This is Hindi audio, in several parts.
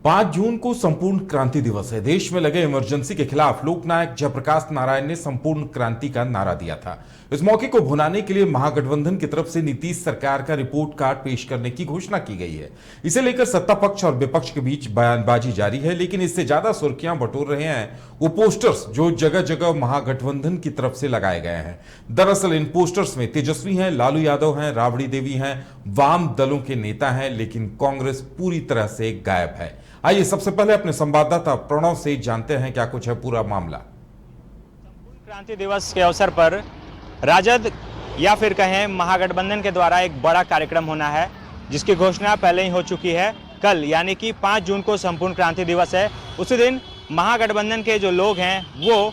5 जून को संपूर्ण क्रांति दिवस है। देश में लगे इमरजेंसी के खिलाफ लोकनायक जयप्रकाश नारायण ने संपूर्ण क्रांति का नारा दिया था। इस मौके को भुनाने के लिए महागठबंधन की तरफ से नीतीश सरकार का रिपोर्ट कार्ड पेश करने की घोषणा की गई है। इसे लेकर सत्ता पक्ष और विपक्ष के बीच बयानबाजी जारी है, लेकिन इससे ज्यादा सुर्खियां बटोर रहे हैं वो पोस्टर्स जो जगह जगह महागठबंधन की तरफ से लगाए गए हैं। दरअसल इन पोस्टर्स में तेजस्वी हैं, लालू यादव हैं, राबड़ी देवी हैं, वाम दलों के नेता हैं, लेकिन कांग्रेस पूरी तरह से गायब है। आइए सबसे पहले अपने संवाददाता प्रणव से जानते हैं क्या कुछ है पूरा मामला। क्रांति दिवस के अवसर पर राजद या फिर कहें महागठबंधन के द्वारा एक बड़ा कार्यक्रम होना है, जिसकी घोषणा पहले ही हो चुकी है। कल यानी कि 5 जून को संपूर्ण क्रांति दिवस है। उसी दिन महागठबंधन के जो लोग हैं वो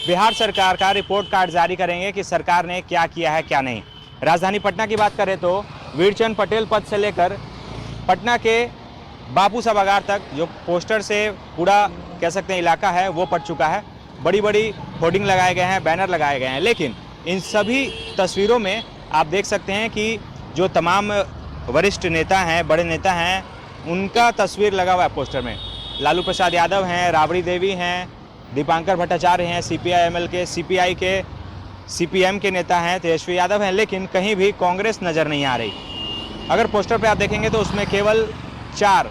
बिहार सरकार का रिपोर्ट कार्ड जारी करेंगे कि सरकार ने क्या किया है क्या नहीं। राजधानी पटना की बात करें तो वीरचंद पटेल पथ से लेकर पटना के बापू सभागार तक जो पोस्टर से पूरा कह सकते हैं इलाका है वो पट चुका है। बड़ी बड़ी होर्डिंग लगाए गए हैं, बैनर लगाए गए हैं, लेकिन इन सभी तस्वीरों में आप देख सकते हैं कि जो तमाम वरिष्ठ नेता हैं, बड़े नेता हैं, उनका तस्वीर लगा हुआ है पोस्टर में। लालू प्रसाद यादव हैं, राबड़ी देवी हैं, दीपांकर भट्टाचार्य हैं, CPI-ML के, CPI के, CPM के नेता हैं, तेजस्वी यादव हैं, लेकिन कहीं भी कांग्रेस नज़र नहीं आ रही। अगर पोस्टर पे आप देखेंगे तो उसमें केवल 4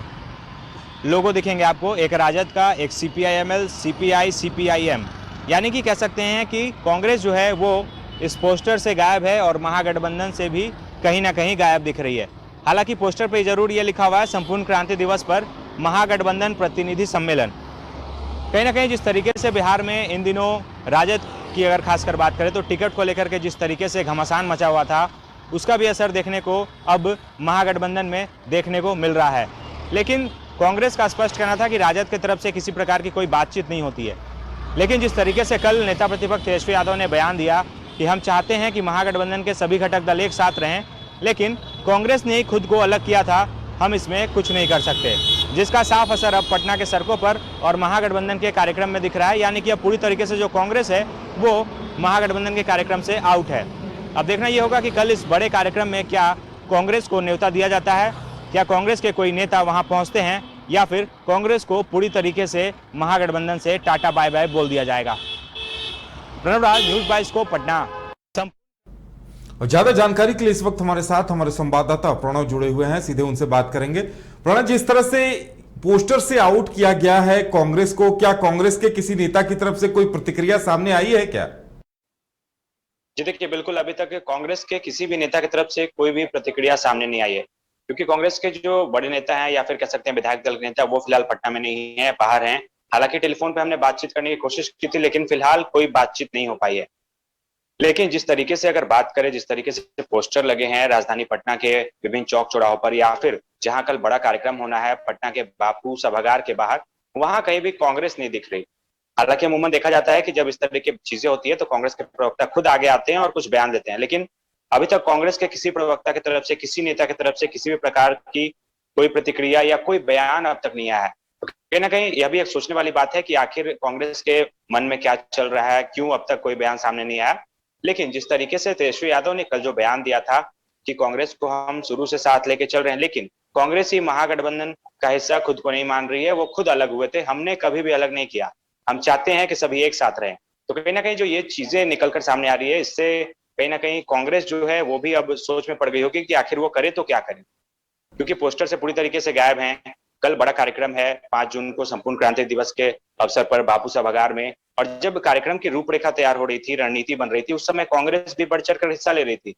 लोगो दिखेंगे आपको, एक राजद का, एक CPI-ML, CPI, CPI-M, यानी कि कह सकते हैं कि कांग्रेस जो है वो इस पोस्टर से गायब है और महागठबंधन से भी कहीं ना कहीं गायब दिख रही है। हालांकि पोस्टर पे जरूर ये लिखा हुआ है संपूर्ण क्रांति दिवस पर महागठबंधन प्रतिनिधि सम्मेलन। कहीं ना कहीं जिस तरीके से बिहार में इन दिनों राजद की अगर खासकर बात करें तो टिकट को लेकर के जिस तरीके से घमासान मचा हुआ था, उसका भी असर देखने को अब महागठबंधन में देखने को मिल रहा है। लेकिन कांग्रेस का स्पष्ट कहना था कि राजद की तरफ से किसी प्रकार की कोई बातचीत नहीं होती है। लेकिन जिस तरीके से कल नेता प्रतिपक्ष तेजस्वी यादव ने बयान दिया कि हम चाहते हैं कि महागठबंधन के सभी घटक दल एक साथ रहें, लेकिन कांग्रेस ने ही खुद को अलग किया था, हम इसमें कुछ नहीं कर सकते, जिसका साफ असर अब पटना के सड़कों पर और महागठबंधन के कार्यक्रम में दिख रहा है। यानी कि अब पूरी तरीके से जो कांग्रेस है वो महागठबंधन के कार्यक्रम से आउट है। अब देखना ये होगा कि कल इस बड़े कार्यक्रम में क्या कांग्रेस को न्योता दिया जाता है, क्या कांग्रेस के कोई नेता वहां पहुंचते हैं, या फिर कांग्रेस को पूरी तरीके से महागठबंधन से टाटा बाय बाय बोल दिया जाएगा। प्रणव राज, न्यूज़ 22 को पटना। और ज्यादा जानकारी के लिए इस वक्त हमारे साथ हमारे संवाददाता प्रणव जुड़े हुए हैं, सीधे उनसे बात करेंगे। प्रणव, जिस तरह से पोस्टर से आउट किया गया है कांग्रेस को, क्या कांग्रेस के किसी नेता की तरफ से कोई प्रतिक्रिया सामने आई है क्या? जी देखिए, बिल्कुल अभी तक कांग्रेस के किसी भी नेता की तरफ से कोई भी प्रतिक्रिया सामने नहीं आई है, क्योंकि कांग्रेस के जो बड़े नेता हैं या फिर कह सकते हैं विधायक दल के नेता, वो फिलहाल पटना में नहीं है, बाहर हैं। हालांकि टेलीफोन पे हमने बातचीत करने की कोशिश की थी, लेकिन फिलहाल कोई बातचीत नहीं हो पाई है। लेकिन जिस तरीके से अगर बात करें, जिस तरीके से पोस्टर लगे हैं राजधानी पटना के विभिन्न चौक चौराहों पर, या फिर जहां कल बड़ा कार्यक्रम होना है पटना के बापू सभागार के बाहर, वहां कहीं भी कांग्रेस नहीं दिख रही। हालांकि अमूमन देखा जाता है कि जब इस तरह की चीजें होती है तो कांग्रेस के प्रवक्ता खुद आगे आते हैं और कुछ बयान देते हैं, लेकिन अभी तक कांग्रेस के किसी प्रवक्ता की तरफ से, किसी नेता की तरफ से किसी भी प्रकार की कोई प्रतिक्रिया या कोई बयान अब तक नहीं आया है। तो कहीं ना कहीं यह भी एक सोचने वाली बात है कि आखिर कांग्रेस के मन में क्या चल रहा है, क्यों अब तक कोई बयान सामने नहीं आया। लेकिन जिस तरीके से तेजस्वी यादव ने कल जो बयान दिया था कि कांग्रेस को हम शुरू से साथ लेके चल रहे हैं, लेकिन कांग्रेस ही महागठबंधन का हिस्सा खुद को नहीं मान रही है, वो खुद अलग हुए थे, हमने कभी भी अलग नहीं किया, हम चाहते हैं कि सभी एक साथ रहें। तो कहीं ना कहीं जो ये चीजें निकलकर सामने आ रही है, इससे कहीं ना कहीं कांग्रेस जो है वो भी अब सोच में पड़ गई होगी कि आखिर वो करे तो क्या करे, क्योंकि पोस्टर से पूरी तरीके से गायब हैं। कल बड़ा कार्यक्रम है 5 जून को संपूर्ण क्रांति दिवस के अवसर पर बापू सभागार में, और जब कार्यक्रम की रूपरेखा तैयार हो रही थी, रणनीति बन रही थी, उस समय कांग्रेस भी बढ़ चढ़कर हिस्सा ले रही थी।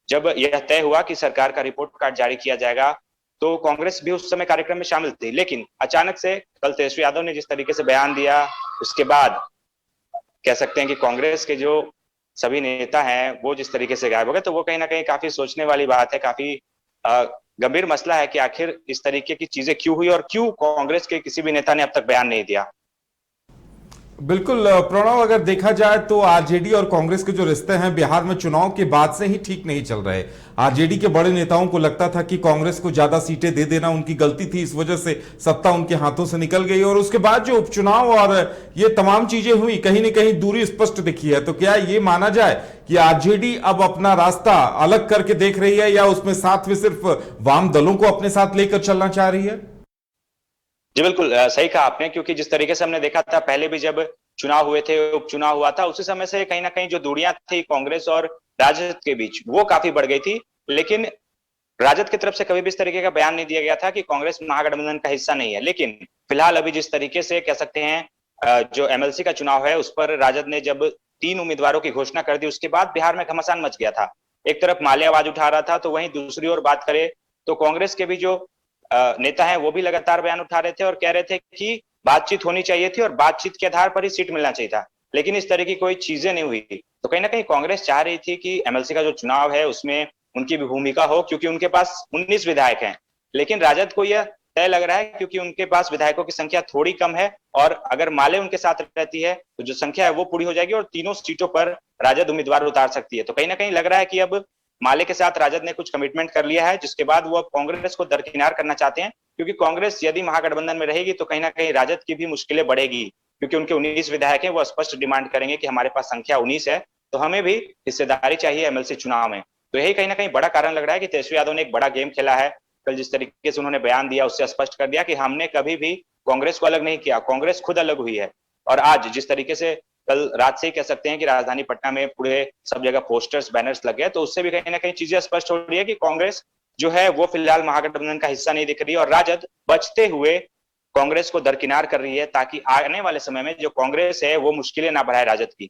जब यह तय हुआ कि सरकार का रिपोर्ट कार्ड जारी किया जाएगा तो कांग्रेस भी उस समय कार्यक्रम में शामिल थी, लेकिन अचानक से कल तेजस्वी यादव ने जिस तरीके से बयान दिया, उसके बाद कह सकते हैं कि कांग्रेस के जो सभी नेता हैं वो जिस तरीके से गायब हो गए, तो वो कहीं ना कहीं काफी सोचने वाली बात है, काफी गंभीर मसला है कि आखिर इस तरीके की चीजें क्यों हुई और क्यों कांग्रेस के किसी भी नेता ने अब तक बयान नहीं दिया। बिल्कुल प्रणव, अगर देखा जाए तो आरजेडी और कांग्रेस के जो रिश्ते हैं बिहार में चुनाव के बाद से ही ठीक नहीं चल रहे। आरजेडी के बड़े नेताओं को लगता था कि कांग्रेस को ज्यादा सीटें दे देना उनकी गलती थी, इस वजह से सत्ता उनके हाथों से निकल गई, और उसके बाद जो उपचुनाव और ये तमाम चीजें हुई, कहीं ना कहीं दूरी स्पष्ट दिखी है। तो क्या ये माना जाए कि आरजेडी अब अपना रास्ता अलग करके देख रही है, या उसमें साथ में सिर्फ वाम दलों को अपने साथ लेकर चलना चाह रही है? जी बिल्कुल, सही कहा आपने, क्योंकि जिस तरीके से हमने देखा था पहले भी जब चुनाव हुए थे, उपचुनाव हुआ था, उसी समय से कहीं ना कहीं जो दूरियां थी कांग्रेस और राजद के बीच वो काफी बढ़ गई थी। लेकिन राजद की तरफ से कभी भी इस तरीके का बयान नहीं दिया गया था कि कांग्रेस महागठबंधन का हिस्सा नहीं है। लेकिन फिलहाल अभी जिस तरीके से कह सकते हैं जो एमएलसी का चुनाव है उस पर राजद ने जब 3 उम्मीदवारों की घोषणा कर दी, उसके बाद बिहार में घमासान मच गया था। एक तरफ माले आवाज उठा रहा था, तो वहीं दूसरी ओर बात करें तो कांग्रेस के भी जो नेता हैं वो भी लगातार बयान उठा रहे थे और कह रहे थे कि बातचीत होनी चाहिए थी और बातचीत के आधार पर ही सीट मिलना चाहिए था। लेकिन इस तरह की कोई चीजें नहीं हुई। तो कहीं ना कहीं कांग्रेस चाह रही थी कि एमएलसी का जो चुनाव है उसमें उनकी भी भूमिका हो, क्योंकि उनके पास 19 विधायक हैं। लेकिन राजद को यह तय लग रहा है, क्योंकि उनके पास विधायकों की संख्या थोड़ी कम है और अगर माले उनके साथ रहती है तो जो संख्या है वो पूरी हो जाएगी और तीनों सीटों पर राजद उम्मीदवार उतार सकती है। तो कहीं ना कहीं लग रहा है कि अब माले के साथ राजद ने कुछ कमिटमेंट कर लिया है, जिसके बाद वो अब कांग्रेस को दरकिनार करना चाहते हैं। क्योंकि कांग्रेस यदि महागठबंधन में रहेगी तो कहीं ना कहीं राजद की भी मुश्किलें बढ़ेगी, क्योंकि उनके 19 विधायक हैं, वो स्पष्ट डिमांड करेंगे कि हमारे पास संख्या 19 है तो हमें भी हिस्सेदारी चाहिए एमएलसी चुनाव में। तो यही कहीं ना कहीं बड़ा कारण लग रहा है कि तेजस्वी यादव ने एक बड़ा गेम खेला है। कल जिस तरीके से उन्होंने बयान दिया उससे स्पष्ट कर दिया कि हमने कभी भी कांग्रेस को अलग नहीं किया, कांग्रेस खुद अलग हुई है। और आज जिस तरीके से कल रात से ही कह सकते हैं कि राजधानी पटना में पूरे सब जगह पोस्टर्स बैनर्स लग गए, तो उससे भी कहीं ना कहीं चीजें स्पष्ट हो रही है कि कांग्रेस जो है वो फिलहाल महागठबंधन का हिस्सा नहीं दिख रही है और राजद बचते हुए कांग्रेस को दरकिनार कर रही है, ताकि आने वाले समय में जो कांग्रेस है वो मुश्किलें ना बढ़ाए राजद की।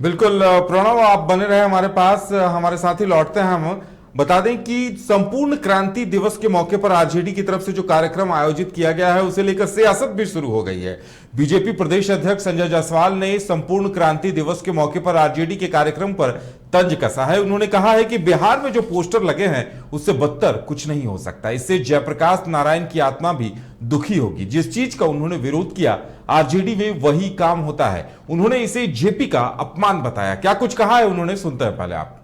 बिल्कुल प्रणव, आप बने रहे हमारे पास, हमारे साथ ही लौटते हैं हम। बता दें कि संपूर्ण क्रांति दिवस के मौके पर आरजेडी की तरफ से जो कार्यक्रम आयोजित किया गया है उसे लेकर सियासत भी शुरू हो गई है। बीजेपी प्रदेश अध्यक्ष संजय जायसवाल ने संपूर्ण क्रांति दिवस के मौके पर आरजेडी के कार्यक्रम पर तंज कसा है। उन्होंने कहा है कि बिहार में जो पोस्टर लगे हैं उससे बदतर कुछ नहीं हो सकता, इससे जयप्रकाश नारायण की आत्मा भी दुखी होगी। जिस चीज का उन्होंने विरोध किया आरजेडी में वही काम होता है। उन्होंने इसे जेपी का अपमान बताया। क्या कुछ कहा है उन्होंने, सुनते हैं पहले आप।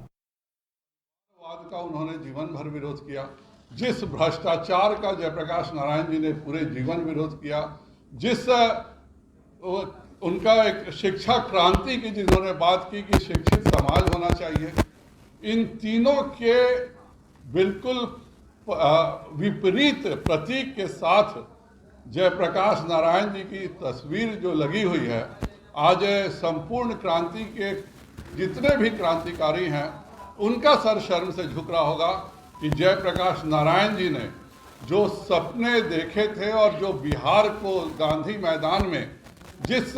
का उन्होंने जीवन भर विरोध किया, जिस भ्रष्टाचार का जयप्रकाश नारायण जी ने पूरे जीवन विरोध किया, जिस उनका एक शिक्षा क्रांति की जिन्होंने बात की कि शिक्षित समाज होना चाहिए, इन तीनों के बिल्कुल विपरीत प्रतीक के साथ जयप्रकाश नारायण जी की तस्वीर जो लगी हुई है, आज संपूर्ण क्रांति के जितने भी क्रांतिकारी हैं उनका सर शर्म से झुक रहा होगा कि जयप्रकाश नारायण जी ने जो सपने देखे थे और जो बिहार को गांधी मैदान में जिस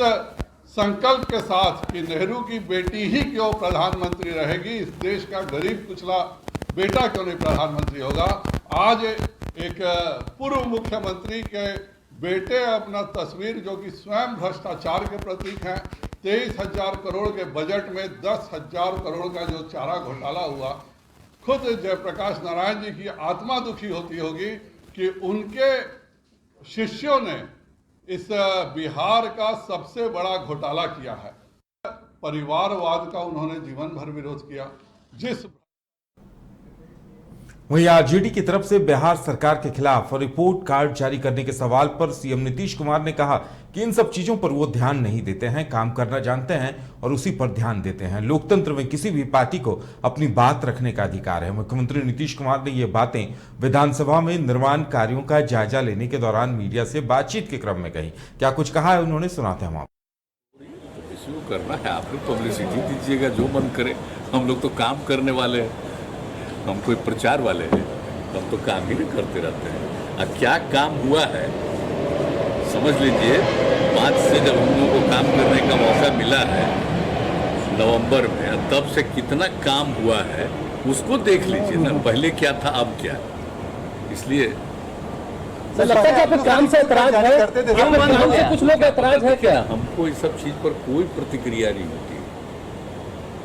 संकल्प के साथ कि नेहरू की बेटी ही क्यों प्रधानमंत्री रहेगी, इस देश का गरीब कुचला बेटा क्यों नहीं प्रधानमंत्री होगा, आज एक पूर्व मुख्यमंत्री के बेटे अपना तस्वीर जो कि स्वयं भ्रष्टाचार के प्रतीक हैं, 23,000 करोड़ के बजट में 10,000 करोड़ का जो चारा घोटाला हुआ, खुद जयप्रकाश नारायण जी की आत्मा दुखी होती होगी कि उनके शिष्यों ने इस बिहार का सबसे बड़ा घोटाला किया है। परिवारवाद का उन्होंने जीवन भर विरोध किया। जिस वहीं आरजेडी की तरफ से बिहार सरकार के खिलाफ रिपोर्ट कार्ड जारी करने के सवाल पर सीएम नीतीश कुमार ने कहा कि इन सब चीजों पर वो ध्यान नहीं देते हैं, काम करना जानते हैं और उसी पर ध्यान देते हैं। लोकतंत्र में किसी भी पार्टी को अपनी बात रखने का अधिकार है। मुख्यमंत्री नीतीश कुमार ने ये बातें विधानसभा में निर्माण कार्यों का जायजा लेने के दौरान मीडिया से बातचीत के क्रम में कही। क्या कुछ कहा है उन्होंने, सुनाते हैं हम आपको। करना है, आप लोग पब्लिसिटी दीजिएगा जो मन करे, हम लोग तो काम करने वाले हैं, हम कोई प्रचार वाले हैं, हम तो काम ही नहीं करते रहते हैं। अब क्या काम हुआ है समझ लीजिए, 5 से जब हम लोगों को काम करने का मौका मिला है नवंबर में, तब से कितना काम हुआ है उसको देख लीजिए ना, पहले क्या था अब क्या। इसलिए लगता है कि आपके काम से ऐतराज है, काम से कुछ लोग ऐतराज है क्या? हमको इस सब चीज पर कोई प्रतिक्रिया नहीं होती।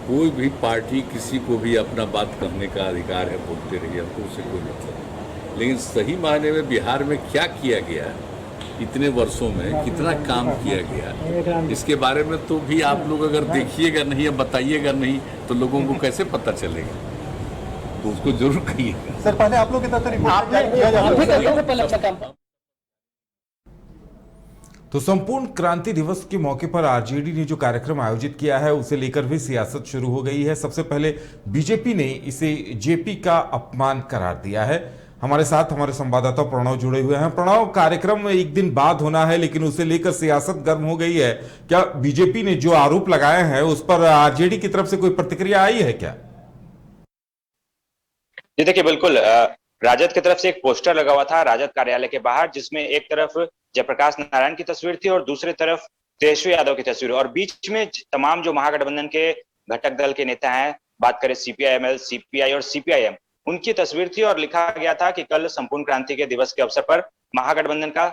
कोई भी पार्टी किसी को भी अपना बात करने का अधिकार है, बोलते रहिए, हमको उससे कोई मतलब नहीं। लेकिन सही मायने में बिहार में क्या किया गया, इतने वर्षों में कितना काम किया गया, इसके बारे में तो भी आप लोग अगर देखिएगा नहीं या बताइएगा नहीं तो लोगों को कैसे पता चलेगा, तो उसको जरूर कहिएगा। सर पहले आप लोग की तरफ से तो संपूर्ण क्रांति दिवस के मौके पर आरजेडी ने जो कार्यक्रम आयोजित किया है उसे लेकर भी सियासत शुरू हो गई है। सबसे पहले बीजेपी ने इसे जेपी का अपमान करार दिया है। हमारे साथ हमारे संवाददाता प्रणव जुड़े हुए हैं। प्रणव, कार्यक्रम एक दिन बाद होना है लेकिन उसे लेकर सियासत गर्म हो गई है। क्या बीजेपी ने जो आरोप लगाए हैं उस पर आरजेडी की तरफ से कोई प्रतिक्रिया आई है क्या? जी देखिए, बिल्कुल राजद की तरफ से एक पोस्टर लगा हुआ था राजद कार्यालय के बाहर, जिसमें एक तरफ जयप्रकाश नारायण की तस्वीर थी और दूसरी तरफ तेजस्वी यादव की तस्वीर, और बीच में तमाम जो महागठबंधन के घटक दल के नेता हैं, बात करें सीपीआईएमएल, सीपीआई और सीपीआईएम, उनकी तस्वीर थी और लिखा गया था कि कल संपूर्ण क्रांति के दिवस के अवसर पर महागठबंधन का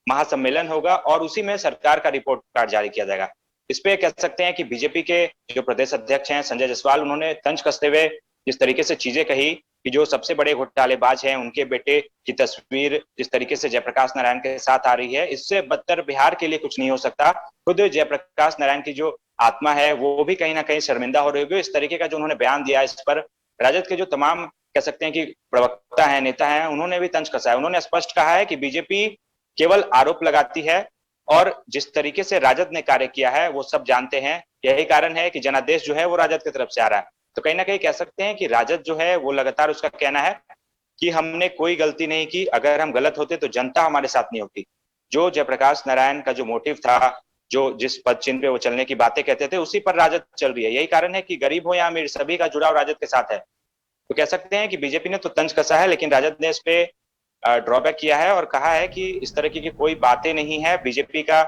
महासम्मेलन होगा और उसी में सरकार का रिपोर्ट कार्ड जारी किया जाएगा। इस पे कह सकते हैं कि बीजेपी के जो प्रदेश अध्यक्ष हैं संजय जायसवाल, उन्होंने तंज कसते हुए जिस तरीके से चीजें कही कि जो सबसे बड़े घोटालेबाज हैं उनके बेटे की तस्वीर जिस तरीके से जयप्रकाश नारायण के साथ आ रही है, इससे बदतर बिहार के लिए कुछ नहीं हो सकता। खुद जयप्रकाश नारायण की जो आत्मा है वो भी कहीं ना कहीं शर्मिंदा हो रही होगी। इस तरीके का जो उन्होंने बयान दिया, इस पर राजद के जो तमाम कह सकते हैं कि प्रवक्ता हैं, नेता हैं, उन्होंने भी तंज कसा है। उन्होंने स्पष्ट कहा है कि बीजेपी केवल आरोप लगाती है और जिस तरीके से राजद ने कार्य किया है वो सब जानते हैं। यही कारण है कि जनादेश जो है वो राजद की तरफ से आ रहा है। तो कहीं ना कहीं कह सकते हैं कि राजद जो है वो लगातार उसका कहना है कि हमने कोई गलती नहीं की, अगर हम गलत होते तो जनता हमारे साथ नहीं होती। जो जयप्रकाश नारायण का जो मोटिव था, जो जिस पद चिन्ह पे वो चलने की बातें कहते थे, उसी पर राजद चल रही है। यही कारण है कि गरीब हो या अमीर, सभी का जुड़ाव राजद के साथ है। तो कह सकते हैं कि बीजेपी ने तो तंज कसा है लेकिन राजद ने इस पे ड्रॉबैक किया है और कहा है कि इस तरह की कोई बातें नहीं है। बीजेपी का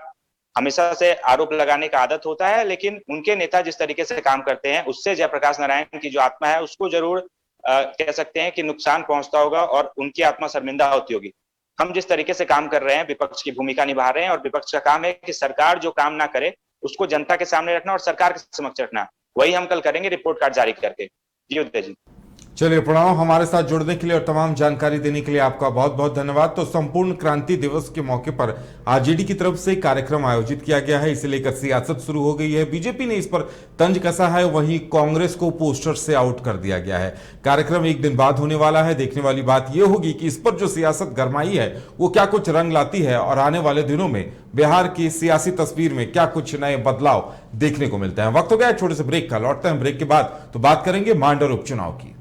हमेशा से आरोप लगाने का आदत होता है, लेकिन उनके नेता जिस तरीके से काम करते हैं उससे जयप्रकाश नारायण की जो आत्मा है उसको जरूर कह सकते हैं कि नुकसान पहुंचता होगा और उनकी आत्मा शर्मिंदा होती होगी। हम जिस तरीके से काम कर रहे हैं, विपक्ष की भूमिका निभा रहे हैं और विपक्ष का काम है कि सरकार जो काम ना करे उसको जनता के सामने रखना और सरकार के समक्ष रखना। वही हम कल करेंगे रिपोर्ट कार्ड जारी करके। जी उदय जी। चलिए प्रणव, हमारे साथ जुड़ने के लिए और तमाम जानकारी देने के लिए आपका बहुत बहुत धन्यवाद। तो संपूर्ण क्रांति दिवस के मौके पर आरजेडी की तरफ से कार्यक्रम आयोजित किया गया है, इसे लेकर सियासत शुरू हो गई है। बीजेपी ने इस पर तंज कसा है, वहीं कांग्रेस को पोस्टर से आउट कर दिया गया है। कार्यक्रम एक दिन बाद होने वाला है। देखने वाली बात यह होगी कि इस पर जो सियासत गरमाई है वो क्या कुछ रंग लाती है और आने वाले दिनों में बिहार की सियासी तस्वीर में क्या कुछ नए बदलाव देखने को मिलते हैं। वक्त हो गया छोटे से ब्रेक का, लौटते हैं ब्रेक के बाद तो बात करेंगे मांडर उपचुनाव की।